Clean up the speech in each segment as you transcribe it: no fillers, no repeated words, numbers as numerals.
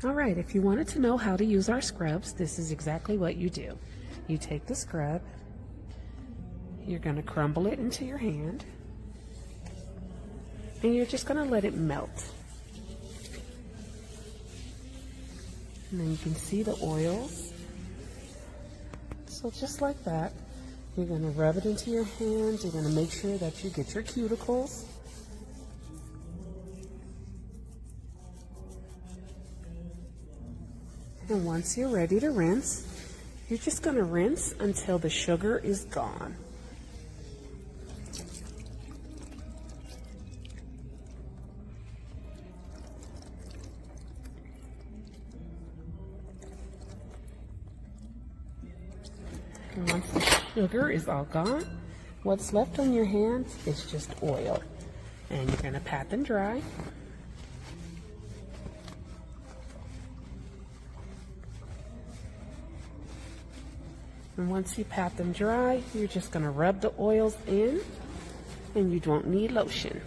All right, if you wanted to know how to use our scrubs, this is exactly what you do. You take the scrub, you're going to crumble it into your hand, and you're just going to let it melt. And then you can see the oils. So just like that, you're going to rub it into your hands. You're going to make sure that you get your cuticles. And once you're ready to rinse, you're just going to rinse until the sugar is gone. And once the sugar is all gone, what's left on your hands is just oil. And you're going to pat them dry. And once you pat them dry, you're just going to rub the oils in, and you don't need lotion.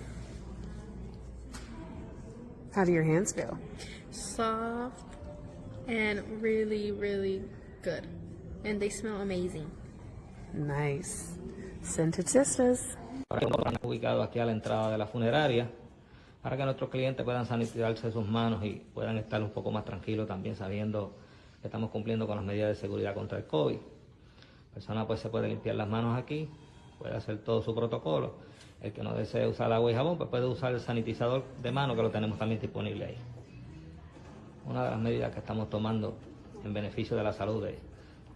How do your hands feel? Soft and really, really good. And they smell amazing. Nice. Scented sisters. Estamos ubicados aquí a la entrada de la funeraria para que nuestros clientes puedan sanitizarse sus manos y puedan estar un poco más tranquilos también sabiendo que estamos cumpliendo con las medidas de seguridad contra el COVID. La persona pues se puede limpiar las manos aquí, puede hacer todo su protocolo. El que no desee usar agua y jabón pues puede usar el sanitizador de mano que lo tenemos también disponible ahí. Una de las medidas que estamos tomando en beneficio de la salud de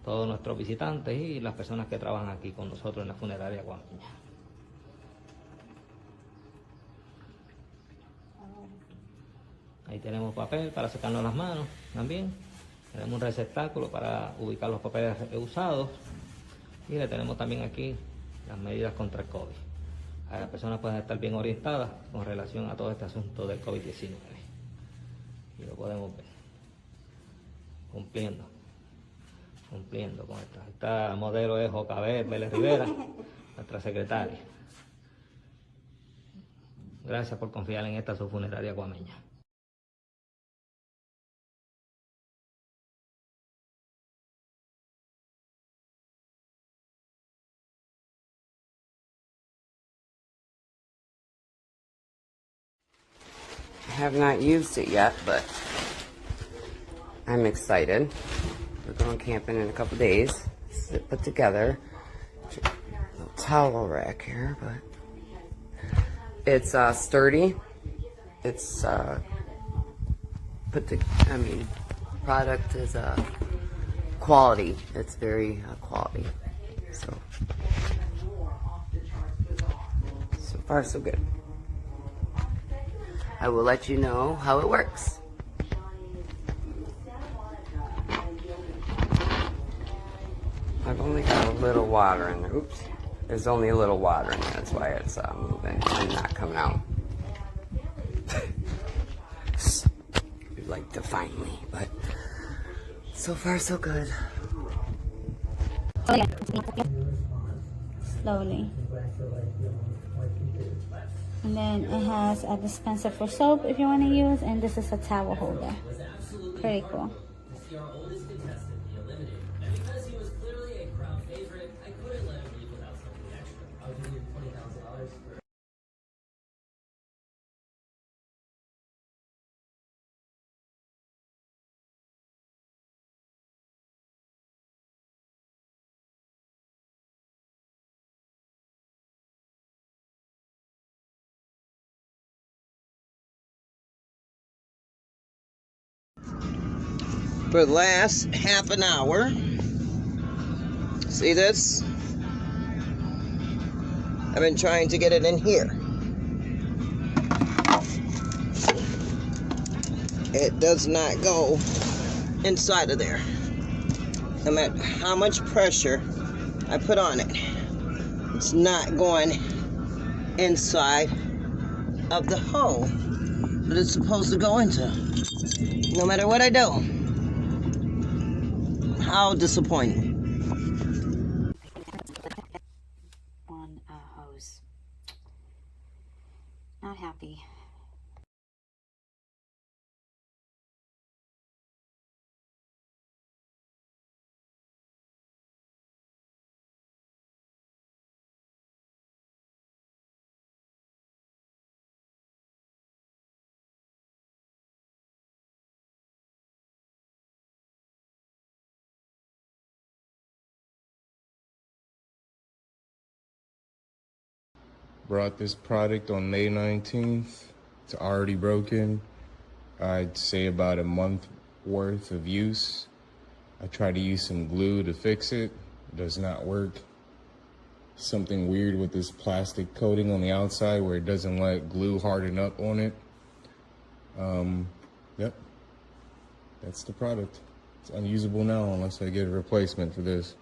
todos nuestros visitantes y las personas que trabajan aquí con nosotros en la funeraria Guameña. Ahí tenemos papel para secarnos las manos también. Tenemos un receptáculo para ubicar los papeles usados. Y le tenemos también aquí las medidas contra el COVID. Las personas pueden estar bien orientadas con relación a todo este asunto del COVID-19. Y lo podemos ver. Cumpliendo con esta. Esta modelo es Jocabet Vélez Rivera, nuestra secretaria. Gracias por confiar en esta su funeraria guameña. I have not used it yet, but I'm excited. We're going camping in a couple days. It's put together. A little towel rack here, but it's sturdy. It's product is quality. It's very quality. So far so good. I will let you know how it works. I've only got a little water in there. Oops. There's only a little water in there. That's why it's moving and not coming out. You'd like to find me, but so far so good. Slowly. And then it has a dispenser for soap if you want to use, and this is a towel holder. Pretty cool. For the last half an hour, see this? I've been trying to get it in here. It does not go inside of there. No matter how much pressure I put on it, it's not going inside of the hole that it's supposed to go into. No matter what I do. How disappointing. On a hose. Not happy. Brought this product on May 19th. It's already broken. I'd say about a month worth of use. I tried to use some glue to fix it. It does not work. Something weird with this plastic coating on the outside where it doesn't let glue harden up on it. Yep. That's the product. It's unusable now unless I get a replacement for this.